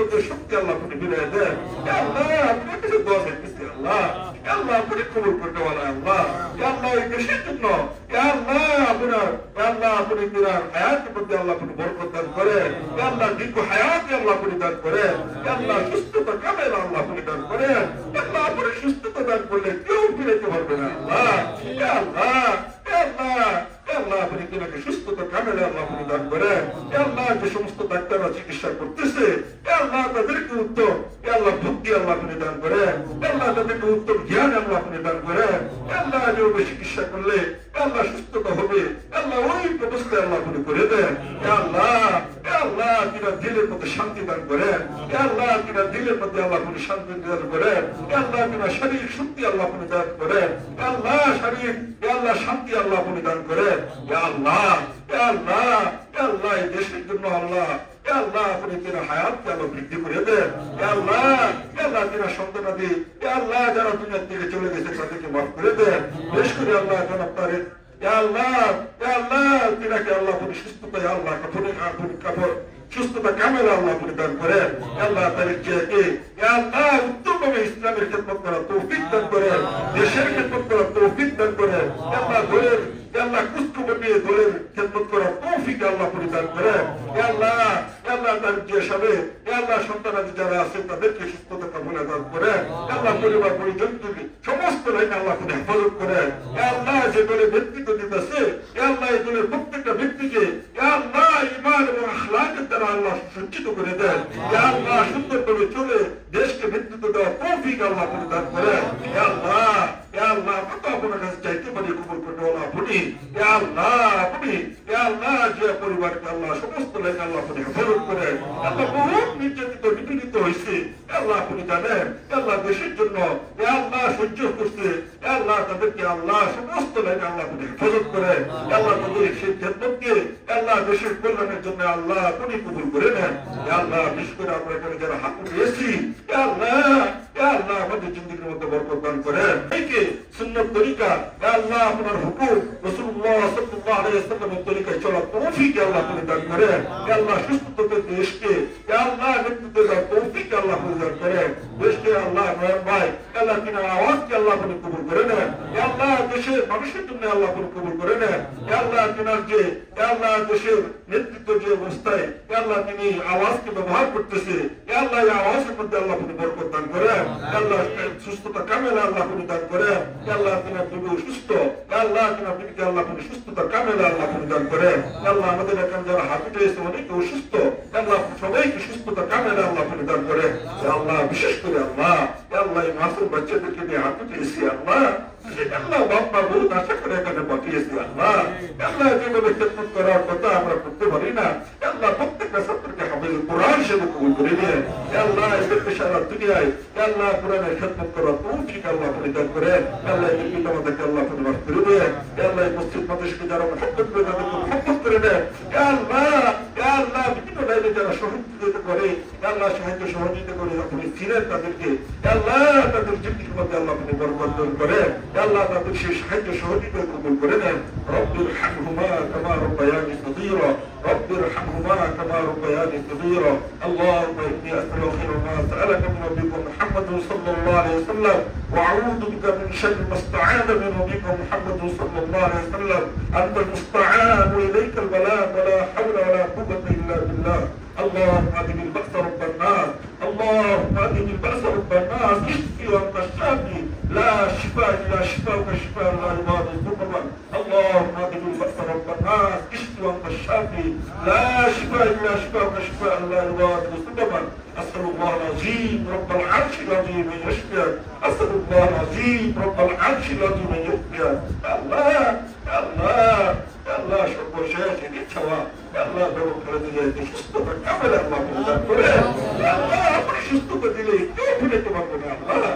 মধ্যে শক্তি আল্লাহ আপনি ফিরিয়ে দেন। আল্লাহ আপনার কাছে দোয়া চাইতেছি আল্লাহ, আল্লাহ আপনি কবুল করতে পারেন আল্লাহ। আল্লাহ এই দেশের জন্য আল্লাহ আপনার আল্লাহ আপনি তিনার হায়াতের মধ্যে আল্লাহ আপনি বরকত দান করেন। আল্লাহ দীর্ঘ হায়াতে আল্লাহ আপনি দান করেন। আল্লাহ সুস্থতা কামেল আল্লাহ আপনি দান করেন। আল্লাহ আপনি সুস্থতা দান করলে কেউ ফিরাইতে পারবে না আল্লাহ। আল্লাহ আল্লাহ আল্লাহ আপনি তিনাকে সুস্থতা কামেল আল্লাহ আপনি দান করেন। আল্লাহ যে সমস্ত ডাক্তাররা চিকিৎসা করতেছে আল্লাহ তাদেরকে উত্তম আল্লাহ ভক্তি আল্লাহ আপনি দান করেন। আল্লাহ তাদেরকে উত্তম জ্ঞান আল্লাহ আপনি দান করেন। আল্লাহ যেভাবে চিকিৎসা করলে আল্লাহ সুস্থতা হবে আল্লাহ ওই ব্যবস্থায় আল্লাহ আপনি করে দেন। আল্লাহ আল্লাহ তিনার দিলের মধ্যে শান্তি দান করেন। আল্লাহ তিনার দিলের মধ্যে আল্লাহ আপনি শান্তি দান করেন। আল্লাহ তিনার শারীরিক শক্তি আল্লাহ আপনি দান করেন। আল্লাহ শারীরিক আল্লাহ শান্তি আল্লাহ আপনি দান করেন। আল্লাহ আল্লাহ আল্লাহ এই দেশের জন্য আল্লাহ আল্লাহ আপনি তিনার হায়াতকে আল্লাহ বৃদ্ধি করে দেন। আল্লাহ আল্লাহ তিনার সন্তানাদি আল্লাহ যারা দুনিয়ার থেকে চলে গেছে তাদেরকে মাফ করে দেন। বিশেষ করে আল্লাহ এখন আপনার আল্লাহ আল্লাহ তিনাকে আল্লাহ আপনি সুস্থতায় আল্লাহ কাপড় সুস্থতা কামেল আল্লাহ আপনি দান করেন। আল্লাহ তাদেরকে আল্লাহ উত্তমভাবে ইসলামের খেদমত করার তৌফিক দান করেন। দেশের খেদমত করার তৌফিক দান করেন। আল্লাহ দলের আল্লাহ কুষ্ঠবর নিয়ে দলের খেদমত করার তৌফিক আল্লাহ আপনি দান করেন। আল্লাহ আল্লাহ তার যে সবে আল্লাহ সন্তানাদি যারা আছে তাদেরকে সুস্থতা কামনা দান করেন। আল্লাহ পরিবার পরিজন সমস্ত লাইন আল্লাহ আপনি হেফাজত করেন। আল্লাহ যে দলে ব্যক্তিত্ব দিতেছে আল্লাহ এই দলের প্রত্যেকটা ব্যক্তিকে আল্লাহ ঈমান এবং আখলাকের দ্বারা আল্লাহ সজ্জিত করে দেন। আল্লাহ সুন্দরভাবে চলে দেশকে নেতৃত্ব দেওয়া তৌফিক আল্লাহ আপনি দান করেন। আল্লাহ আল্লাহ কত আপনার কাছে চাইতে পারি কবুল করতে হলো আপনি। আল্লাহ আপনি আল্লাহ যে পরিবারকে আল্লাহ সমস্ত লাইন আল্লাহ আপনি হেফাজত করেন। আল্লাহ বহুত নির্যাতিত নিপীড়িত হয়েছে আল্লাহ আপনি জানেন। আল্লাহ দেশের জন্য আল্লাহ সহ্য করছে আল্লাহ তাদেরকে আল্লাহ সমস্ত লাইনে আল্লাহ আপনি হেফাজত করেন। আল্লাহ তাদের সেই খেদমতকে আল্লাহ দেশের কল্যাণের জন্য আল্লাহ আপনি কবুল করে নেন। আল্লাহ বিশেষ করে আমরা এখানে যারা হাত উঠিয়েছি আল্লাহ আল্লাহ আমাদের জিন্দেগির মধ্যে বরকত দান করেন। এইকে সুন্নাত তরিকা আল্লাহ আপনার হুকুম রাসূলুল্লাহ সাল্লাল্লাহু আলাইহি ওয়াসাল্লামের তরিকায় চলা তৌফিক আল্লাহ আপনি দান করেন। আল্লাহ সুস্থতা দেশকে আল্লাহ নেতৃত্ব দেওয়ার তৌফিক আল্লাহ আপনি দান করেন। দেশকে আল্লাহ ভাই আল্লাহ তিনার আওয়াজকে আল্লাহ আপনি কবুল করে নেন। আল্লাহ দেশের মানুষের জন্য আল্লাহ আপনি কবুল করে নেন। আল্লাহ তিনার যে আল্লাহ দেশের নেতৃত্ব যে অবস্থায় আল্লাহ তিনি আওয়াজকে ব্যবহার করতেছে আল্লাহ এই আওয়াজের মধ্যে আল্লাহ আপনি বরকত দান করেন। আল্লাহ সুস্থতা কামেলা আল্লাহ আপনি দান করেন। আল্লাহ তিনার বিবি সুস্থ আল্লাহ তিনার বিবিকে আল্লাহ আপনি সুস্থতা কামেলা আল্লাহ আপনি দান করেন। আল্লাহ আমাদের এখন যারা হাত উঠেছে অনেকে অসুস্থ আল্লাহ সবাইকে সুস্থতা কামেলা আল্লাহ আপনি দান করেন। আল্লাহ বিশেষ করে আল্লাহ আল্লাহ এই মাসুম বাচ্চাদেরকে নিয়ে হাত উঠেছি আল্লাহ আল্লাহ বাপ্পা বহুত আশা করে এখানে পাঠিয়েছি আল্লাহ আল্লাহ যেভাবে খেদমত করার কথা আমরা করতে পারি না আল্লাহ প্রত্যেকটা ছাত্রকে হাফেজ কোরআন হিসেবে কবুল করে নিয়ে আল্লাহ এদেরকে সারা দুনিয়ায় আল্লাহ কোরআনের খেদমত করার তৌফিক আল্লাহ আপনি দান করেন। আল্লাহ এদের পিতামাতাকে আল্লাহ আপনি মাফ করে দেন। আল্লাহ এই মসজিদ মাদ্রাসাকে যারা মহব্বত করে তাদেরকে মহব্বত করে দেন। আল্লাহ আল্লাহ বিভিন্ন লাইনে যারা সহযোগিতা করে আল্লাহ সাহায্য সহযোগিতা করে আপনি ছিলেন তাদেরকে আল্লাহ তাদের জিন্দেগির মধ্যে আল্লাহ আপনি বরকত দান করেন। আল্লাহ তাদের সেই সাহায্য সহযোগিতা কবুল করে নেন। রব্বির হামহুমা কামা রাব্বায়ানি সগীরা রব্বির হামহুমা কামা রাব্বায়ানি সগীরা আল্লাহুম্মা ইন্নী আস'ালুকা খায়রা মা সা'আলাকা মিন রাব্বিকা মুহাম্মাদুন সাল্লাল্লাহু আলাইহি ওয়াসাল্লাম ওয়া আউযু বিকা মিন শাররি মা ইসতা'আযা মিন রাব্বিকা মুহাম্মাদুন সাল্লাল্লাহু আলাইহি ওয়াসাল্লাম আনতাল মুস্তা'আন ওয়া ইলাইকাল বালাগ ওয়া লা হাওলা ওয়া লা কুওয়াতা ইল্লা বিল্লাহ اللهم اذهب البأس رب الناس اللهم اذهب البأس رب الناس اشفي وانت الشافي لا شفاء الا شفاءك شفاء لا يغادر سقما اللهم اذهب البأس رب الناس اشفي وانت الشافي لا شفاء الا شفاءك شفاء لا يغادر سقما اسال الله العظيم رب العرش العظيم ان يشفيك اسال الله العظيم رب العرش العظيم ان يشفيك الله الله আল্লাহ সর্বশেষ ইচ্ছাওয়া আল্লাহ ব্যবহার করে দিলে সুস্থতা কামেলা আল্লাহ আপনি দান করেন। আল্লাহ আপনি সুস্থতা দিলে কেউ ফিরাতে পারবে না আল্লাহ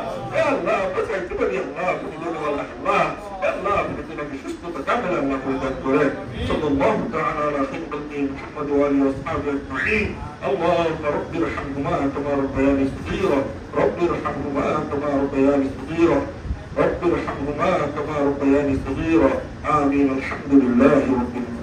আল্লাহ আমরা চাইতে পারি আল্লাহ আপনি দিলে আল্লাহ আল্লাহ আপনি তোমাকে সুস্থতা কামেলা আল্লাহ আপনি দান করেন। সাল্লাল্লাহু তাআলা আলা খায়রি মুহাম্মদ ওয়া আলিহি ওয়া সাহবিহি আজমাইন اللهم رب ارحمهما كما ربياني صغيرا رب ارحمهما كما ربياني صغيرا رب ارحمهما كما ربياني صغيرا آمين الحمد لله رب العالمين.